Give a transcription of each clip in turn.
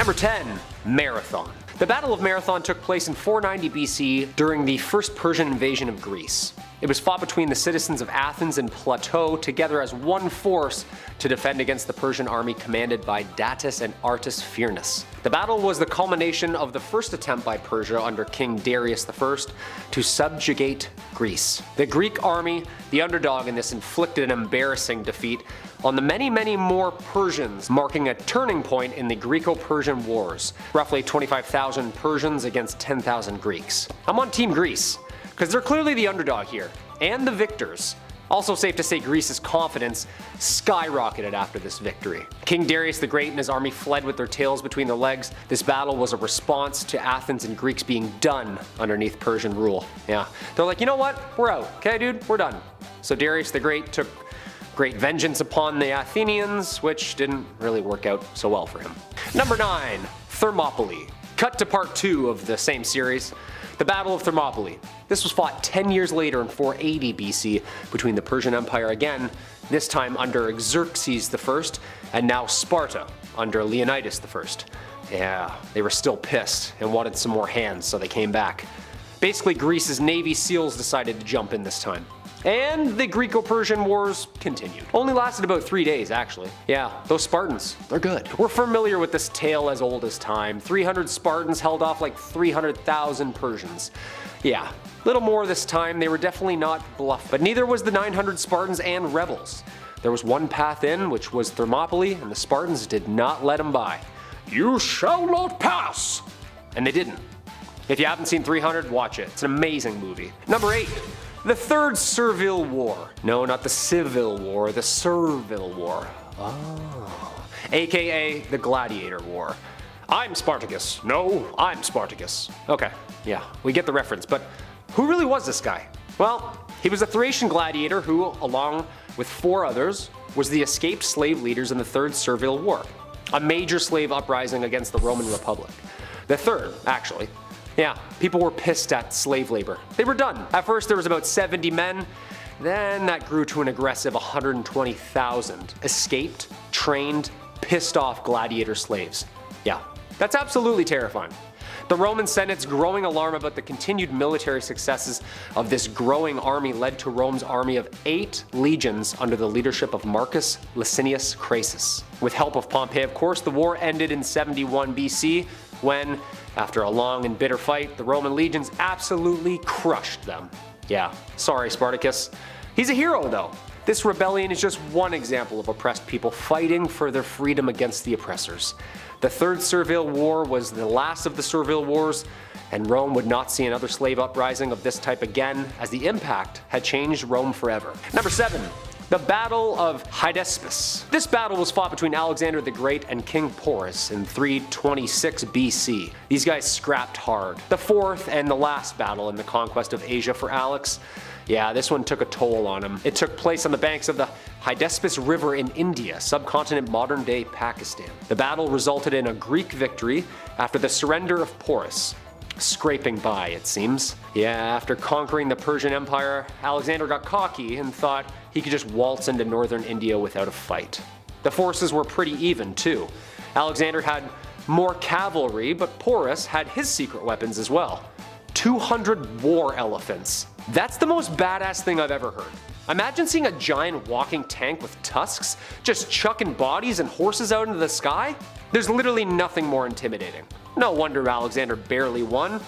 Number 10. Marathon. The Battle of Marathon took place in 490 BC during the first Persian invasion of Greece. It was fought between the citizens of Athens and Plateau together as one force to defend against the Persian army commanded by Datis and Artasphyrnus. The battle was the culmination of the first attempt by Persia under King Darius I to subjugate Greece. The Greek army, the underdog in this, inflicted an embarrassing defeat on the many more Persians, marking a turning point in the Greco-Persian Wars. Roughly 25,000 Persians against 10,000 Greeks. I'm on Team Greece, because they're clearly the underdog here, and the victors. Also safe to say Greece's confidence skyrocketed after this victory. King Darius the Great and his army fled with their tails between their legs. This battle was a response to Athens and Greeks being done underneath Persian rule. Yeah, they're like, you know what, we're out, okay dude, we're done. So Darius the Great took great vengeance upon the Athenians, which didn't really work out so well for him. Number 9. Thermopylae. Cut to part 2 of the same series. The Battle of Thermopylae. This was fought 10 years later in 480 BC between the Persian Empire again, this time under Xerxes I, and now Sparta under Leonidas I. Yeah, they were still pissed and wanted some more hands, so they came back. Basically, Greece's Navy SEALs decided to jump in this time. And the Greco-Persian Wars continued. Only lasted about 3 days, actually. Yeah, those Spartans, they're good. We're familiar with this tale as old as time. 300 Spartans held off like 300,000 Persians. Yeah, little more this time. They were definitely not bluff, but neither was the 900 Spartans and rebels. There was one path in, which was Thermopylae, and the Spartans did not let them by. You shall not pass! And they didn't. If you haven't seen 300, watch it. It's an amazing movie. Number 8. The Third Servile War. No, not the Civil War, the Servile War. Oh. AKA the Gladiator War. I'm Spartacus. No, I'm Spartacus. Okay, yeah, we get the reference, but who really was this guy? Well, he was a Thracian gladiator who, along with 4 others, was the escaped slave leaders in the Third Servile War, a major slave uprising against the Roman Republic. The third, actually. Yeah, people were pissed at slave labor. They were done. At first there was about 70 men, then that grew to an aggressive 120,000 escaped, trained, pissed off gladiator slaves. Yeah, that's absolutely terrifying. The Roman Senate's growing alarm about the continued military successes of this growing army led to Rome's army of 8 legions under the leadership of Marcus Licinius Crassus. With help of Pompey, of course, the war ended in 71 BC when, after a long and bitter fight, the Roman legions absolutely crushed them. Yeah, sorry Spartacus. He's a hero though. This rebellion is just one example of oppressed people fighting for their freedom against the oppressors. The Third Servile War was the last of the Servile Wars, and Rome would not see another slave uprising of this type again, as the impact had changed Rome forever. Number 7. The Battle of Hydaspes. This battle was fought between Alexander the Great and King Porus in 326 BC. These guys scrapped hard. The fourth and the last battle in the conquest of Asia for Alex. Yeah, this one took a toll on him. It took place on the banks of the Hydaspes River in India, subcontinent modern-day Pakistan. The battle resulted in a Greek victory after the surrender of Porus. Scraping by, it seems. Yeah, after conquering the Persian Empire, Alexander got cocky and thought he could just waltz into northern India without a fight. The forces were pretty even, too. Alexander had more cavalry, but Porus had his secret weapons as well. 200 war elephants. That's the most badass thing I've ever heard. Imagine seeing a giant walking tank with tusks, just chucking bodies and horses out into the sky. There's literally nothing more intimidating. No wonder Alexander barely won.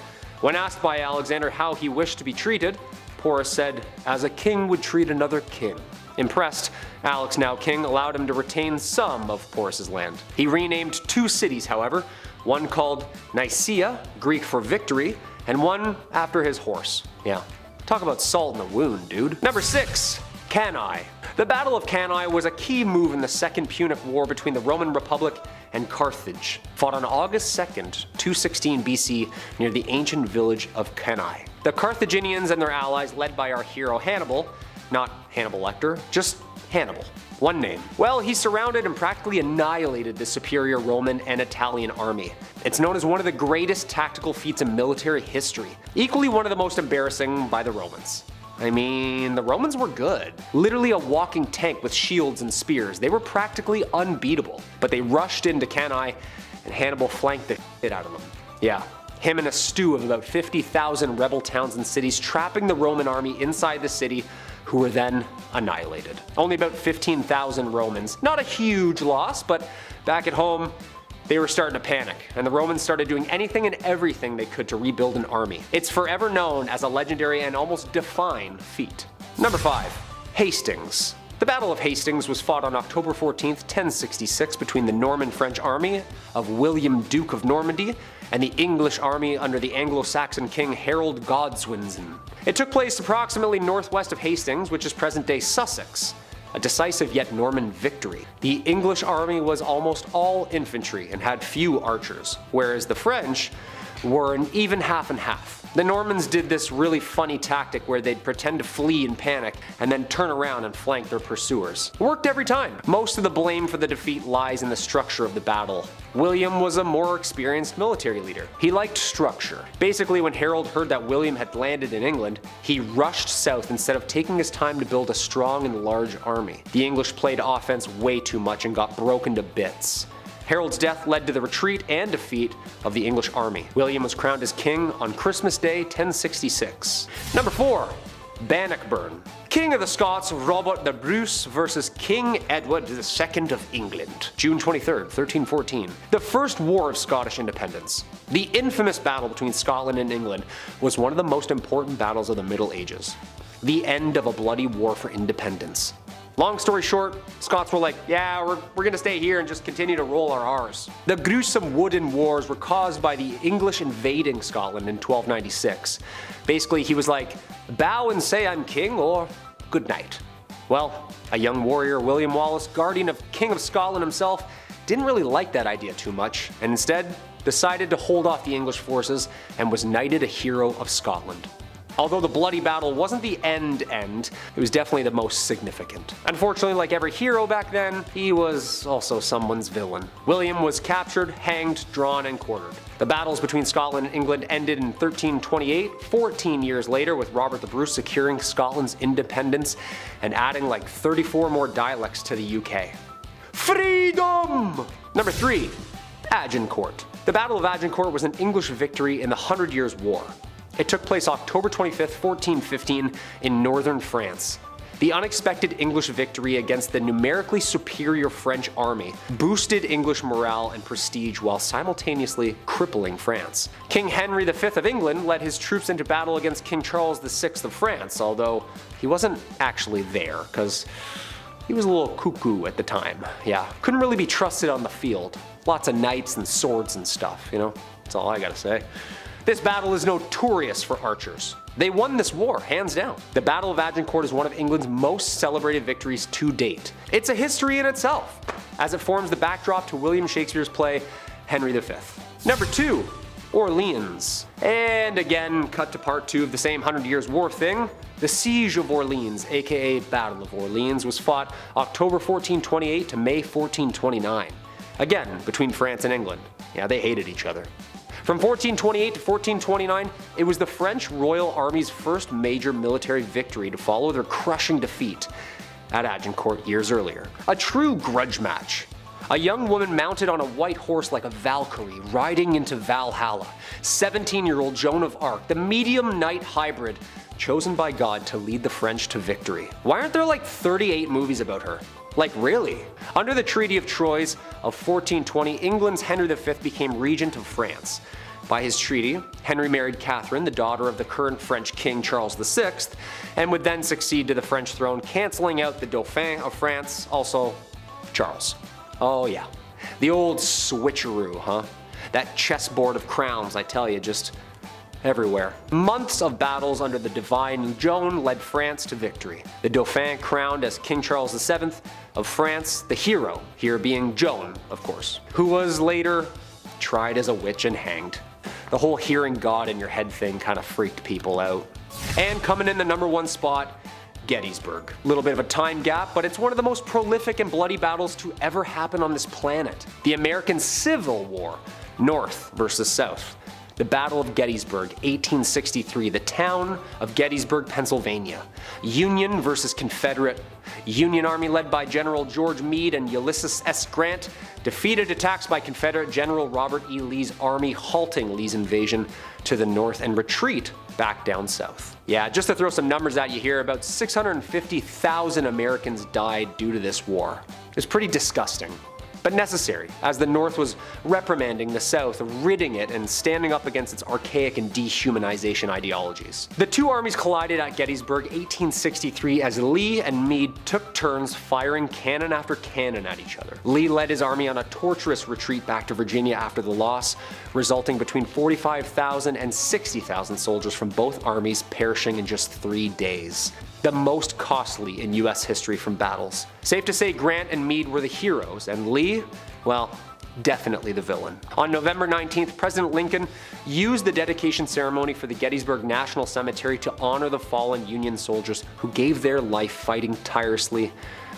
When asked by Alexander how he wished to be treated, Porus said, as a king would treat another king. Impressed, Alex, now king, allowed him to retain some of Porus's land. He renamed 2 cities, however, one called Nicaea, Greek for victory, and one after his horse. Yeah, talk about salt in the wound, dude. Number 6. Cannae. The Battle of Cannae was a key move in the Second Punic War between the Roman Republic and Carthage, fought on August 2nd, 216 BC, near the ancient village of Cannae. The Carthaginians and their allies, led by our hero Hannibal, not Hannibal Lecter, just Hannibal. One name. Well, he surrounded and practically annihilated the superior Roman and Italian army. It's known as one of the greatest tactical feats in military history, equally one of the most embarrassing by the Romans. I mean, the Romans were good. Literally a walking tank with shields and spears. They were practically unbeatable. But they rushed into Cannae and Hannibal flanked the shit out of them. Yeah, him and a stew of about 50,000 rebel towns and cities trapping the Roman army inside the city, who were then annihilated. Only about 15,000 Romans. Not a huge loss, but back at home, they were starting to panic, and the Romans started doing anything and everything they could to rebuild an army. It's forever known as a legendary and almost divine feat. Number 5. Hastings. The Battle of Hastings was fought on October 14th, 1066 between the Norman French army of William Duke of Normandy and the English army under the Anglo-Saxon king Harold Godwinson. It took place approximately northwest of Hastings, which is present-day Sussex. A decisive yet Norman victory. The English army was almost all infantry and had few archers, whereas the French were an even half and half. The Normans did this really funny tactic where they'd pretend to flee in panic and then turn around and flank their pursuers. It worked every time. Most of the blame for the defeat lies in the structure of the battle. William was a more experienced military leader. He liked structure. Basically, when Harold heard that William had landed in England, he rushed south instead of taking his time to build a strong and large army. The English played offense way too much and got broken to bits. Harold's death led to the retreat and defeat of the English army. William was crowned as king on Christmas Day 1066. Number 4. Bannockburn. King of the Scots Robert the Bruce versus King Edward II of England. June 23rd, 1314. The First War of Scottish Independence. The infamous battle between Scotland and England was one of the most important battles of the Middle Ages. The end of a bloody war for independence. Long story short, Scots were like, yeah, we're gonna stay here and just continue to roll our R's. The gruesome wooden wars were caused by the English invading Scotland in 1296. Basically, he was like, bow and say I'm king, or good night. Well, a young warrior, William Wallace, guardian of King of Scotland himself, didn't really like that idea too much, and instead decided to hold off the English forces and was knighted a hero of Scotland. Although the bloody battle wasn't the end, it was definitely the most significant. Unfortunately, like every hero back then, he was also someone's villain. William was captured, hanged, drawn, and quartered. The battles between Scotland and England ended in 1328, 14 years later, with Robert the Bruce securing Scotland's independence and adding like 34 more dialects to the UK. Freedom! Number 3. Agincourt. The Battle of Agincourt was an English victory in the 100 Years' War. It took place October 25th, 1415 in northern France. The unexpected English victory against the numerically superior French army boosted English morale and prestige while simultaneously crippling France. King Henry V of England led his troops into battle against King Charles VI of France, although he wasn't actually there, because he was a little cuckoo at the time. Yeah, couldn't really be trusted on the field. Lots of knights and swords and stuff, you know? That's all I gotta say. This battle is notorious for archers. They won this war, hands down. The Battle of Agincourt is one of England's most celebrated victories to date. It's a history in itself, as it forms the backdrop to William Shakespeare's play, Henry V. Number 2. Orleans. And again, cut to part 2 of the same 100 Years' War thing. The Siege of Orleans, aka Battle of Orleans, was fought October 1428 to May 1429. Again, between France and England. Yeah, they hated each other. From 1428 to 1429, it was the French Royal Army's first major military victory to follow their crushing defeat at Agincourt years earlier. A true grudge match. A young woman mounted on a white horse like a Valkyrie, riding into Valhalla. 17-year-old Joan of Arc, the medium knight hybrid, chosen by God to lead the French to victory. Why aren't there like 38 movies about her? Like really? Under the Treaty of Troyes of 1420, England's Henry V became regent of France. By his treaty, Henry married Catherine, the daughter of the current French king Charles VI, and would then succeed to the French throne, cancelling out the Dauphin of France, also Charles. Oh yeah, the old switcheroo, huh? That chessboard of crowns, I tell you, just everywhere. Months of battles under the divine Joan led France to victory. The Dauphin crowned as King Charles VII of France, the hero, here being Joan, of course, who was later tried as a witch and hanged. The whole hearing God in your head thing kind of freaked people out. And coming in the number 1 spot, Gettysburg. A little bit of a time gap, but it's one of the most prolific and bloody battles to ever happen on this planet. The American Civil War, North versus South. The Battle of Gettysburg, 1863, the town of Gettysburg, Pennsylvania. Union versus Confederate. Union Army led by General George Meade and Ulysses S. Grant defeated attacks by Confederate General Robert E. Lee's army, halting Lee's invasion to the north and retreat back down south. Yeah, just to throw some numbers at you here, about 650,000 Americans died due to this war. It's pretty disgusting, but necessary, as the North was reprimanding the South, ridding it, and standing up against its archaic and dehumanization ideologies. The two armies collided at Gettysburg 1863 as Lee and Meade took turns firing cannon after cannon at each other. Lee led his army on a torturous retreat back to Virginia after the loss, resulting between 45,000 and 60,000 soldiers from both armies perishing in just 3 days. The most costly in US history from battles. Safe to say Grant and Meade were the heroes, and Lee, well, definitely the villain. On November 19th, President Lincoln used the dedication ceremony for the Gettysburg National Cemetery to honor the fallen Union soldiers who gave their life fighting tirelessly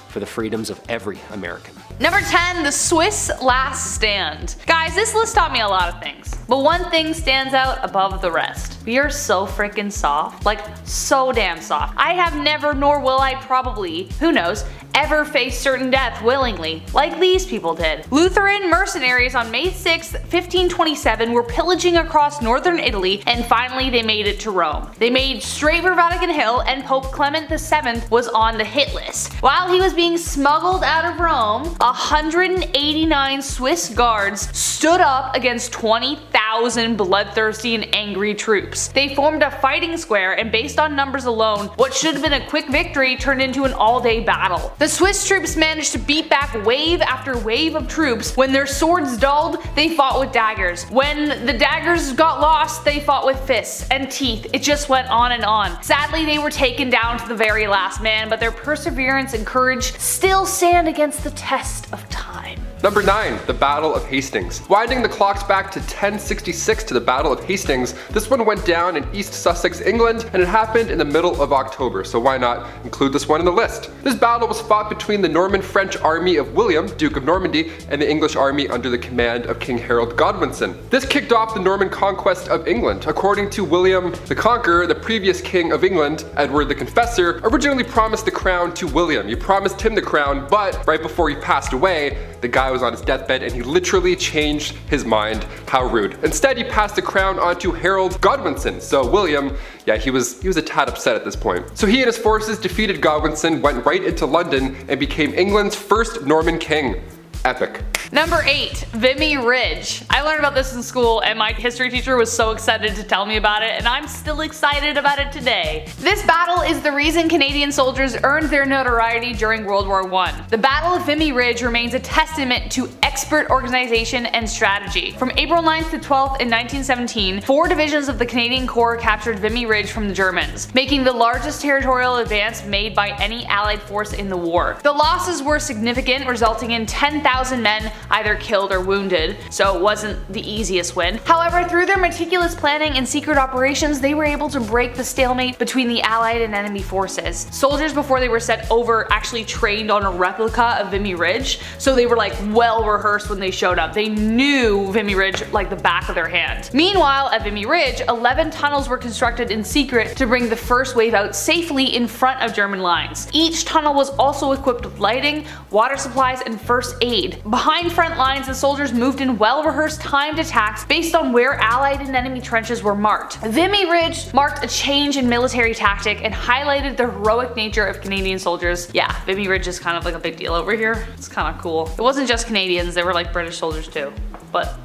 for the freedoms of every American. Number 10, the Swiss Last Stand. Guys, this list taught me a lot of things, but one thing stands out above the rest. We are so freaking soft, like so damn soft. I have never, nor will I probably, who knows, ever face certain death willingly, like these people did. Lutheran mercenaries on May 6, 1527 were pillaging across northern Italy, and finally they made it to Rome. They made straight for Vatican Hill, and Pope Clement VII was on the hit list. While he was being smuggled out of Rome, 189 Swiss guards stood up against 20,000 bloodthirsty and angry troops. They formed a fighting square, and based on numbers alone, what should have been a quick victory turned into an all-day battle. The Swiss troops managed to beat back wave after wave of troops. When their swords dulled, they fought with daggers. When the daggers got lost, they fought with fists and teeth. It just went on and on. Sadly, they were taken down to the very last man, but their perseverance and courage still stand against the test of time. Number 9, the Battle of Hastings. Winding the clocks back to 1066 to the Battle of Hastings, this one went down in East Sussex, England, and it happened in the middle of October, so why not include this one in the list? This battle was fought between the Norman-French army of William, Duke of Normandy, and the English army under the command of King Harold Godwinson. This kicked off the Norman conquest of England. According to William the Conqueror, the previous king of England, Edward the Confessor, originally promised the crown to William. He promised him the crown, but right before he passed away, the guy was on his deathbed and he literally changed his mind. How rude. Instead, he passed the crown on to Harold Godwinson. So William, yeah, he was a tad upset at this point. So he and his forces defeated Godwinson, went right into London, and became England's first Norman king. Epic. Number 8, Vimy Ridge. I learned about this in school, and my history teacher was so excited to tell me about it, and I'm still excited about it today. This battle is the reason Canadian soldiers earned their notoriety during World War I. The Battle of Vimy Ridge remains a testament to expert organization and strategy. From April 9th to 12th in 1917, 4 divisions of the Canadian Corps captured Vimy Ridge from the Germans, making the largest territorial advance made by any Allied force in the war. The losses were significant, resulting in 10,000 men either killed or wounded, so it wasn't the easiest win. However, through their meticulous planning and secret operations, they were able to break the stalemate between the Allied and enemy forces. Soldiers, before they were sent over, actually trained on a replica of Vimy Ridge, so they were like well rehearsed when they showed up. They knew Vimy Ridge like the back of their hand. Meanwhile, at Vimy Ridge, 11 tunnels were constructed in secret to bring the first wave out safely in front of German lines. Each tunnel was also equipped with lighting, water supplies, and first aid. Behind front lines, the soldiers moved in well-rehearsed timed attacks based on where Allied and enemy trenches were marked. Vimy Ridge marked a change in military tactic and highlighted the heroic nature of Canadian soldiers. Yeah, Vimy Ridge is kind of like a big deal over here. It's kind of cool. It wasn't just Canadians, they were like British soldiers too. But,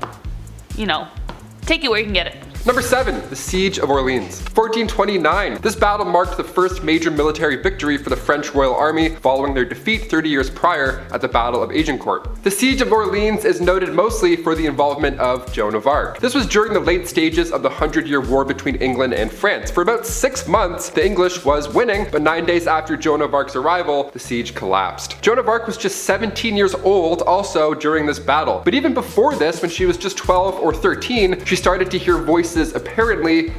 you know, take it where you can get it. Number 7, the Siege of Orleans. 1429. This battle marked the first major military victory for the French Royal Army following their defeat 30 years prior at the Battle of Agincourt. The Siege of Orleans is noted mostly for the involvement of Joan of Arc. This was during the late stages of the 100-Year War between England and France. For about 6 months, the English was winning, but 9 days after Joan of Arc's arrival, the siege collapsed. Joan of Arc was just 17 years old also during this battle. But even before this, when she was just 12 or 13, she started to hear voices apparently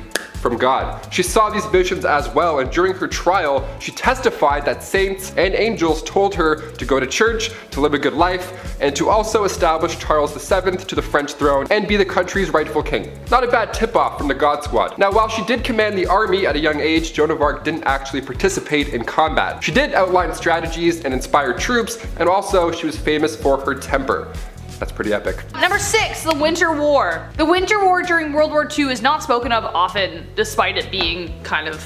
from God. She saw these visions as well, and during her trial, she testified that saints and angels told her to go to church, to live a good life, and to also establish Charles VII to the French throne and be the country's rightful king. Not a bad tip-off from the God Squad. Now, while she did command the army at a young age, Joan of Arc didn't actually participate in combat. She did outline strategies and inspire troops, and also she was famous for her temper. That's pretty epic. Number 6, the Winter War. The Winter War during World War II is not spoken of often, despite it being kind of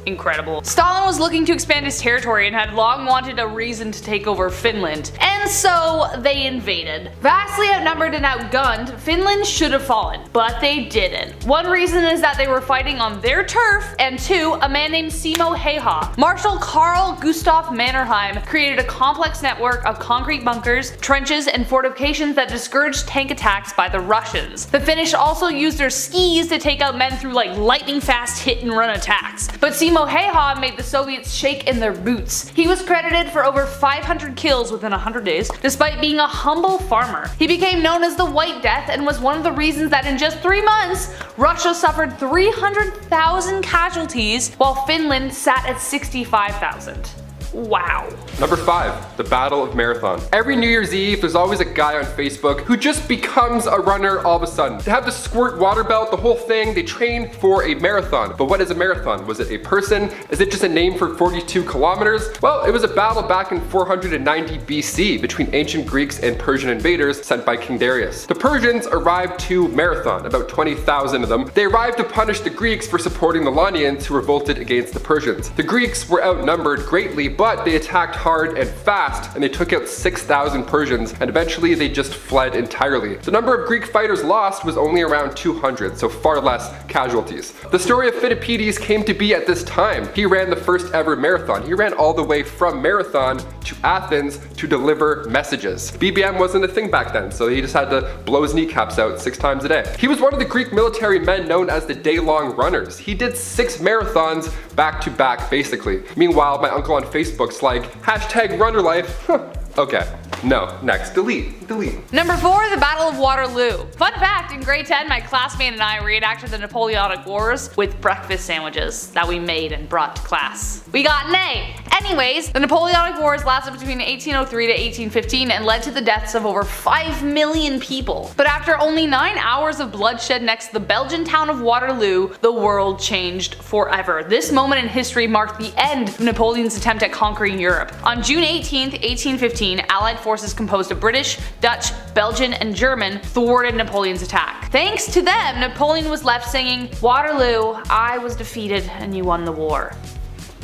incredible. Stalin was looking to expand his territory and had long wanted a reason to take over Finland, and so they invaded. Vastly outnumbered and outgunned, Finland should have fallen, but they didn't. One reason is that they were fighting on their turf, and 2, a man named Simo Häyhä. Marshal Carl Gustaf Mannerheim created a complex network of concrete bunkers, trenches, and fortifications that discouraged tank attacks by the Russians. The Finnish also used their skis to take out men through like lightning fast hit and run attacks, but Simo Häyhä made the Soviets shake in their boots. He was credited for over 500 kills within 100 days, despite being a humble farmer. He became known as the White Death and was one of the reasons that in just 3 months, Russia suffered 300,000 casualties while Finland sat at 65,000. Wow. Number 5, the Battle of Marathon. Every New Year's Eve, there's always a guy on Facebook who just becomes a runner all of a sudden. They have the squirt water belt, the whole thing, they train for a marathon. But what is a marathon? Was it a person? Is it just a name for 42 kilometers? Well, it was a battle back in 490 BC between ancient Greeks and Persian invaders sent by King Darius. The Persians arrived to Marathon, about 20,000 of them. They arrived to punish the Greeks for supporting the Ionians who revolted against the Persians. The Greeks were outnumbered greatly, but they attacked hard and fast, and they took out 6,000 Persians, and eventually they just fled entirely. The number of Greek fighters lost was only around 200, so far less casualties. The story of Philippides came to be at this time. He ran the first ever marathon. He ran all the way from Marathon to Athens to deliver messages. BBM wasn't a thing back then, so he just had to blow his kneecaps out 6 times a day. He was one of the Greek military men known as the day-long runners. He did 6 marathons back to back, basically. Meanwhile, my uncle on Facebook's like, #runnerlife. Okay, no, next, delete. Number 4, the Battle of Waterloo. Fun fact, in grade 10, my classmate and I reenacted the Napoleonic Wars with breakfast sandwiches that we made and brought to class. We got an A! Anyways, the Napoleonic Wars lasted between 1803 to 1815 and led to the deaths of over 5 million people. But after only 9 hours of bloodshed next to the Belgian town of Waterloo, the world changed forever. This moment in history marked the end of Napoleon's attempt at conquering Europe. On June 18th, 1815, Allied forces composed of British, Dutch, Belgian, and German thwarted Napoleon's attack. Thanks to them, Napoleon was left singing, "Waterloo, I was defeated and you won the war."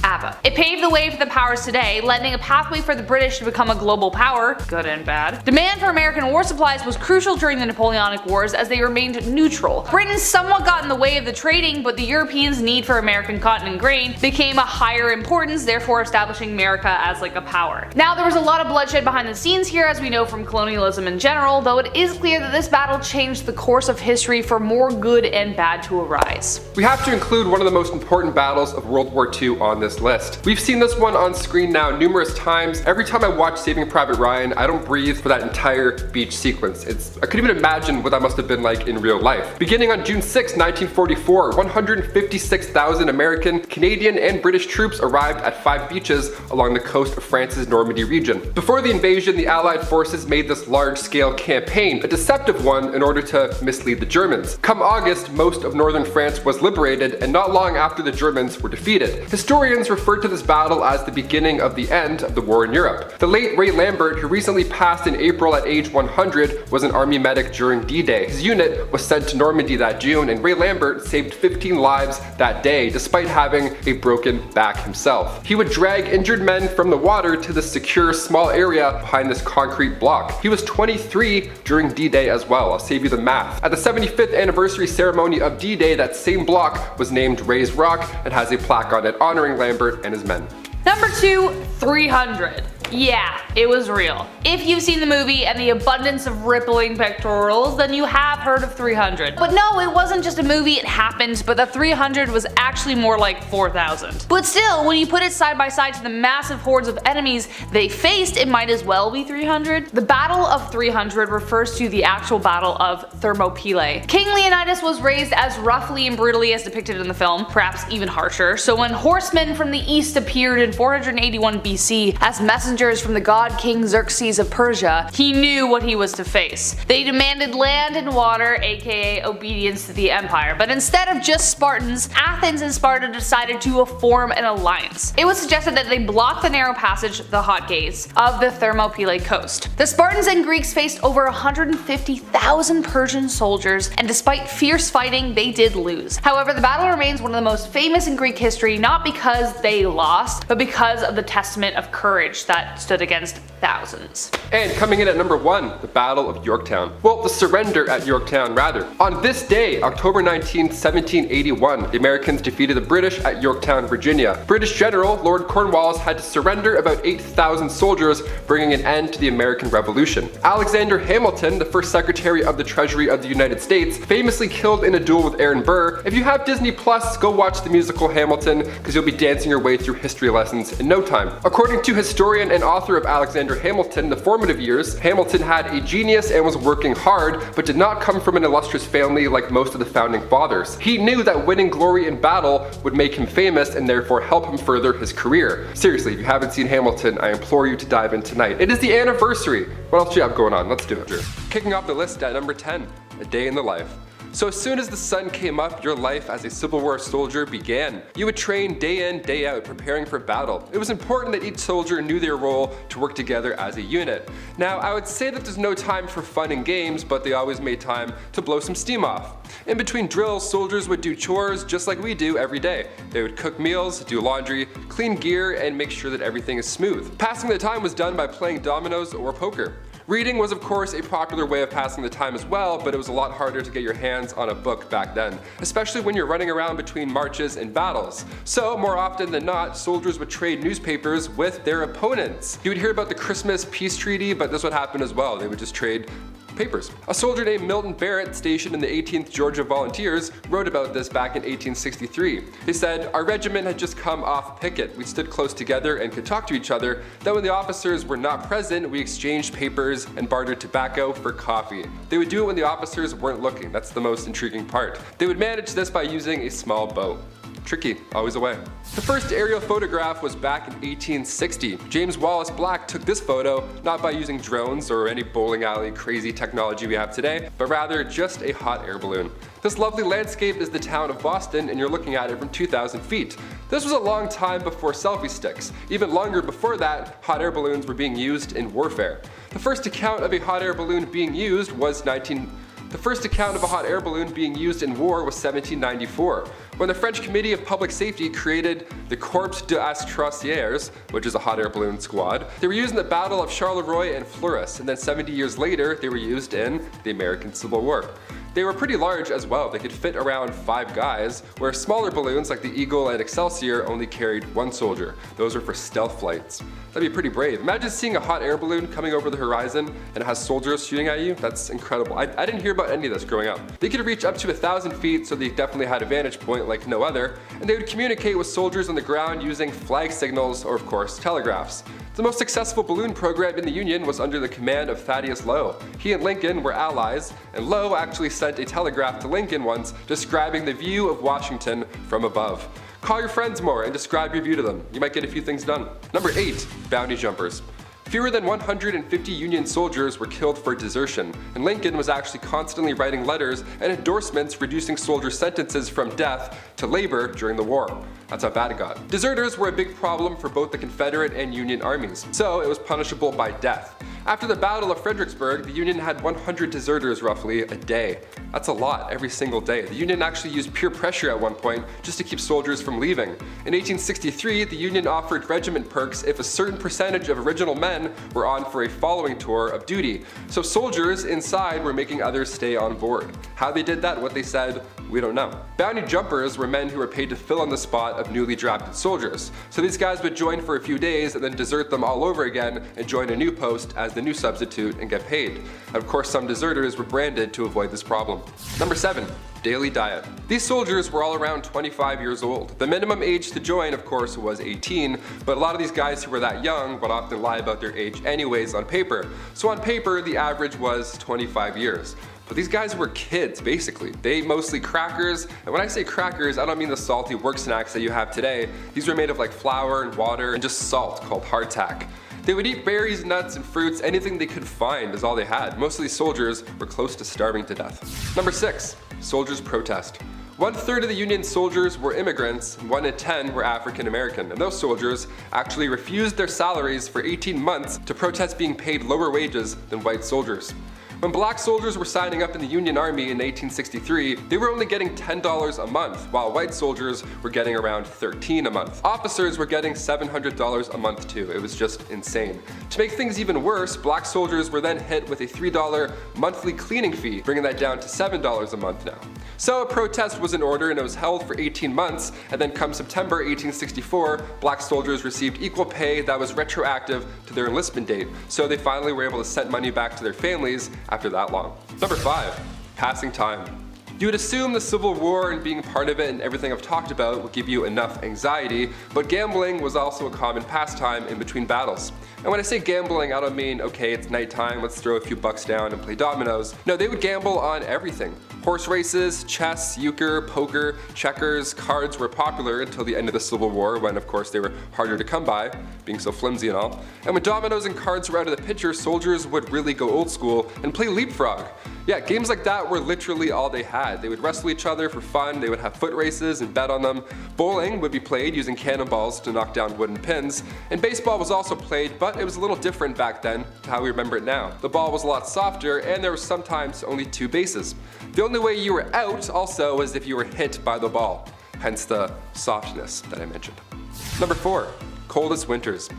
ABBA. It paved the way for the powers today, lending a pathway for the British to become a global power, good and bad. Demand for American war supplies was crucial during the Napoleonic Wars as they remained neutral. Britain somewhat got in the way of the trading, but the Europeans' need for American cotton and grain became a higher importance, therefore establishing America as like a power. Now there was a lot of bloodshed behind the scenes here, as we know from colonialism in general, though it is clear that this battle changed the course of history for more good and bad to arise. We have to include one of the most important battles of World War II on this list. We've seen this one on screen now numerous times. Every time I watch Saving Private Ryan, I don't breathe for that entire beach sequence. I couldn't even imagine what that must have been like in real life. Beginning on June 6, 1944, 156,000 American, Canadian, and British troops arrived at 5 beaches along the coast of France's Normandy region. Before the invasion, the Allied forces made this large-scale campaign, a deceptive one, in order to mislead the Germans. Come August, most of northern France was liberated, and not long after the Germans were defeated. Historians referred to this battle as the beginning of the end of the war in Europe. The late Ray Lambert, who recently passed in April at age 100, was an army medic during D-Day. His unit was sent to Normandy that June, and Ray Lambert saved 15 lives that day, despite having a broken back himself. He would drag injured men from the water to the secure small area behind this concrete block. He was 23 during D-Day as well. I'll save you the math. At the 75th anniversary ceremony of D-Day, that same block was named Ray's Rock and has a plaque on it honoring Lambert and his men. Number 2, 300. Yeah, it was real. If you've seen the movie and the abundance of rippling pectorals, then you have heard of 300. But no, it wasn't just a movie, it happened, but the 300 was actually more like 4,000. But still, when you put it side by side to the massive hordes of enemies they faced, it might as well be 300. The Battle of 300 refers to the actual Battle of Thermopylae. King Leonidas was raised as roughly and brutally as depicted in the film, perhaps even harsher, so when horsemen from the east appeared in 481 BC as messengers from the god King Xerxes of Persia, he knew what he was to face. They demanded land and water, aka obedience to the empire, but instead of just Spartans, Athens and Sparta decided to form an alliance. It was suggested that they block the narrow passage, the Hot Gates, of the Thermopylae coast. The Spartans and Greeks faced over 150,000 Persian soldiers, and despite fierce fighting, they did lose. However, the battle remains one of the most famous in Greek history, not because they lost, but because of the testament of courage that stood against thousands. And coming in at number 1, the Battle of Yorktown. Well, the surrender at Yorktown, rather. On this day, October 19, 1781, the Americans defeated the British at Yorktown, Virginia. British General Lord Cornwallis had to surrender about 8,000 soldiers, bringing an end to the American Revolution. Alexander Hamilton, the first Secretary of the Treasury of the United States, famously killed in a duel with Aaron Burr. If you have Disney Plus, go watch the musical Hamilton, because you'll be dancing your way through history lessons in no time. According to historian and author of Alexander Hamilton, in the formative years, Hamilton had a genius and was working hard, but did not come from an illustrious family like most of the founding fathers. He knew that winning glory in battle would make him famous and therefore help him further his career. Seriously, if you haven't seen Hamilton, I implore you to dive in tonight. It is the anniversary. What else do you have going on? Let's do it. Kicking off the list at number 10, A Day in the Life. So as soon as the sun came up, your life as a Civil War soldier began. You would train day in, day out, preparing for battle. It was important that each soldier knew their role to work together as a unit. Now, I would say that there's no time for fun and games, but they always made time to blow some steam off. In between drills, soldiers would do chores just like we do every day. They would cook meals, do laundry, clean gear, and make sure that everything is smooth. Passing the time was done by playing dominoes or poker. Reading was of course a popular way of passing the time as well, but it was a lot harder to get your hands on a book back then, especially when you're running around between marches and battles. So more often than not, soldiers would trade newspapers with their opponents. You would hear about the Christmas peace treaty, but this would happen as well. They would just trade papers. A soldier named Milton Barrett, stationed in the 18th Georgia Volunteers, wrote about this back in 1863. They said, "Our regiment had just come off picket. We stood close together and could talk to each other. Then when the officers were not present, we exchanged papers and bartered tobacco for coffee." They would do it when the officers weren't looking. That's the most intriguing part. They would manage this by using a small boat. Tricky, always a way. The first aerial photograph was back in 1860. James Wallace Black took this photo not by using drones or any bowling alley crazy technology we have today, but rather just a hot air balloon. This lovely landscape is the town of Boston, and you're looking at it from 2,000 feet. This was a long time before selfie sticks. Even longer before that, hot air balloons were being used in warfare. The first account of a hot air balloon being used was The first account of a hot air balloon being used in war was 1794, when the French Committee of Public Safety created the Corps d'Astrociers, which is a hot air balloon squad. They were used in the Battle of Charleroi and Fleurus, and then 70 years later they were used in the American Civil War. They were pretty large as well. They could fit around 5 guys, where smaller balloons like the Eagle and Excelsior only carried 1 soldier. Those were for stealth flights. That'd be pretty brave. Imagine seeing a hot air balloon coming over the horizon and it has soldiers shooting at you. That's incredible. I didn't hear about any of this growing up. They could reach up to 1,000 feet, so they definitely had a vantage point like no other, and they would communicate with soldiers on the ground using flag signals or, of course, telegraphs. The most successful balloon program in the Union was under the command of Thaddeus Lowe. He and Lincoln were allies, and Lowe actually sent a telegraph to Lincoln once describing the view of Washington from above. Call your friends more and describe your view to them. You might get a few things done. Number 8. Bounty jumpers. Fewer than 150 Union soldiers were killed for desertion, and Lincoln was actually constantly writing letters and endorsements reducing soldier sentences from death to labor during the war. That's how bad it got. Deserters were a big problem for both the Confederate and Union armies, so it was punishable by death. After the Battle of Fredericksburg, the Union had 100 deserters roughly a day. That's a lot, every single day. The Union actually used peer pressure at one point just to keep soldiers from leaving. In 1863, the Union offered regiment perks if a certain percentage of original men men were on for a following tour of duty. So soldiers inside were making others stay on board. How they did that, what they said, we don't know. Bounty jumpers were men who were paid to fill in the spot of newly drafted soldiers. So these guys would join for a few days and then desert them all over again and join a new post as the new substitute and get paid. And of course, some deserters were branded to avoid this problem. Number 7. Daily diet. These soldiers were all around 25 years old. The minimum age to join, of course, was 18, but a lot of these guys who were that young would often lie about their age anyways on paper. So on paper, the average was 25 years. But these guys were kids, basically. They ate mostly crackers, and when I say crackers, I don't mean the salty work snacks that you have today. These were made of like flour and water and just salt called hardtack. They would eat berries, nuts, and fruits, anything they could find is all they had. Most of these soldiers were close to starving to death. Number 6. Soldiers protest. 1/3 of the Union soldiers were immigrants, 1 in 10 were African American, and those soldiers actually refused their salaries for 18 months to protest being paid lower wages than white soldiers. When black soldiers were signing up in the Union Army in 1863, they were only getting $10 a month, while white soldiers were getting around $13 a month. Officers were getting $700 a month too. It was just insane. To make things even worse, black soldiers were then hit with a $3 monthly cleaning fee, bringing that down to $7 a month now. So a protest was in order and it was held for 18 months, and then come September 1864, black soldiers received equal pay that was retroactive to their enlistment date. So they finally were able to send money back to their families after that long. Number 5. Passing time. You would assume the Civil War and being part of it and everything I've talked about would give you enough anxiety, but gambling was also a common pastime in between battles. And when I say gambling, I don't mean, okay, it's nighttime, let's throw a few bucks down and play dominoes. No, they would gamble on everything. Horse races, chess, euchre, poker, checkers, cards were popular until the end of the Civil War, when of course they were harder to come by, being so flimsy and all. And when dominoes and cards were out of the picture, soldiers would really go old school and play leapfrog. Yeah, games like that were literally all they had. They would wrestle each other for fun, they would have foot races and bet on them. Bowling would be played using cannonballs to knock down wooden pins. And baseball was also played, but it was a little different back then to how we remember it now. The ball was a lot softer and there were sometimes only 2 bases. The only way you were out also was if you were hit by the ball, hence the softness that I mentioned. Number 4. Coldest winters.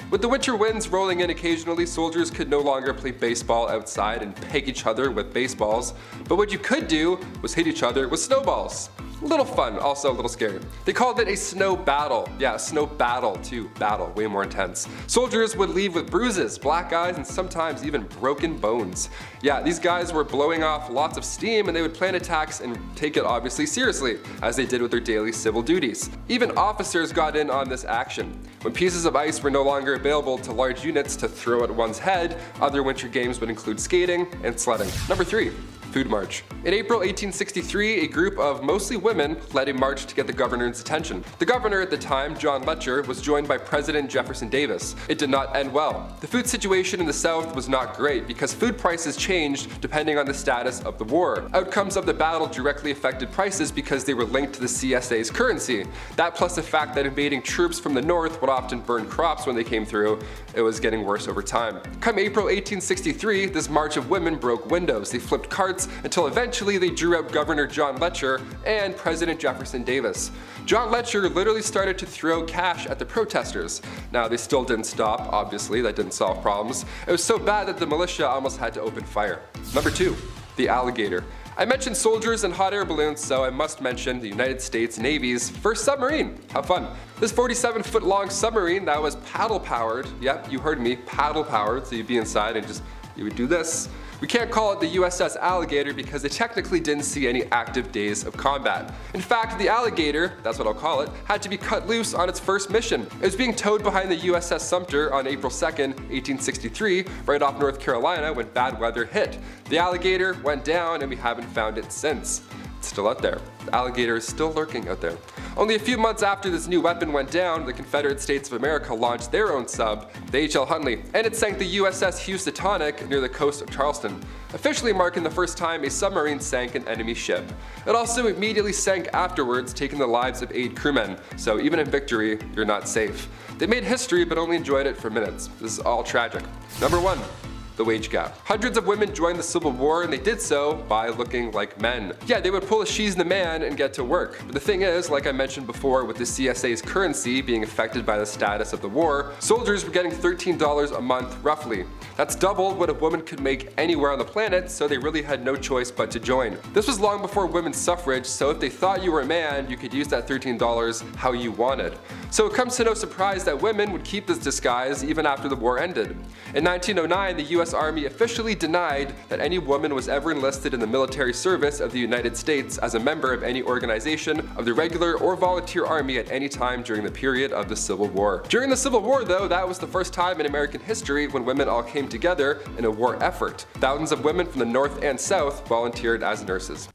With the winter winds rolling in occasionally, soldiers could no longer play baseball outside and peg each other with baseballs, but what you could do was hit each other with snowballs. A little fun, also a little scary. They called it a snow battle. Yeah, snow battle too. Battle, way more intense. Soldiers would leave with bruises, black eyes, and sometimes even broken bones. Yeah, these guys were blowing off lots of steam and they would plan attacks and take it obviously seriously, as they did with their daily civil duties. Even officers got in on this action. When pieces of ice were no longer available to large units to throw at one's head, other winter games would include skating and sledding. Number 3. Food march. In April 1863, a group of mostly women led a march to get the governor's attention. The governor at the time, John Letcher, was joined by President Jefferson Davis. It did not end well. The food situation in the South was not great because food prices changed depending on the status of the war. Outcomes of the battle directly affected prices because they were linked to the CSA's currency. That plus the fact that invading troops from the north would often burn crops when they came through, it was getting worse over time. Come April 1863, this march of women broke windows. They flipped carts until eventually they drew out Governor John Letcher and President Jefferson Davis. John Letcher literally started to throw cash at the protesters. Now they still didn't stop, obviously, that didn't solve problems. It was so bad that the militia almost had to open fire. Number 2. The alligator. I mentioned soldiers and hot air balloons, so I must mention the United States Navy's first submarine. How fun. This 47-foot long submarine that was paddle powered, yep, you heard me, paddle powered, so you'd be inside and you would do this. We can't call it the USS Alligator because it technically didn't see any active days of combat. In fact, the Alligator, that's what I'll call it, had to be cut loose on its first mission. It was being towed behind the USS Sumter on April 2nd, 1863, right off North Carolina when bad weather hit. The Alligator went down and we haven't found it since. It's still out there. The alligator is still lurking out there. Only a few months after this new weapon went down, the Confederate States of America launched their own sub, the H.L. Huntley, and it sank the USS Housatonic near the coast of Charleston, officially marking the first time a submarine sank an enemy ship. It also immediately sank afterwards, taking the lives of 8 crewmen, so even in victory, you're not safe. They made history but only enjoyed it for minutes. This is all tragic. Number 1. the wage gap. Hundreds of women joined the Civil War, and they did so by looking like men. Yeah, they would pull a she's the man and get to work. But the thing is, like I mentioned before, with the CSA's currency being affected by the status of the war, soldiers were getting $13 a month roughly. That's double what a woman could make anywhere on the planet, so they really had no choice but to join. This was long before women's suffrage, so if they thought you were a man, you could use that $13 how you wanted. So it comes to no surprise that women would keep this disguise even after the war ended. In 1909, the US Army officially denied that any woman was ever enlisted in the military service of the United States as a member of any organization of the regular or volunteer army at any time during the period of the Civil War. During the Civil War, though, that was the first time in American history when women all came together in a war effort. Thousands of women from the North and South volunteered as nurses.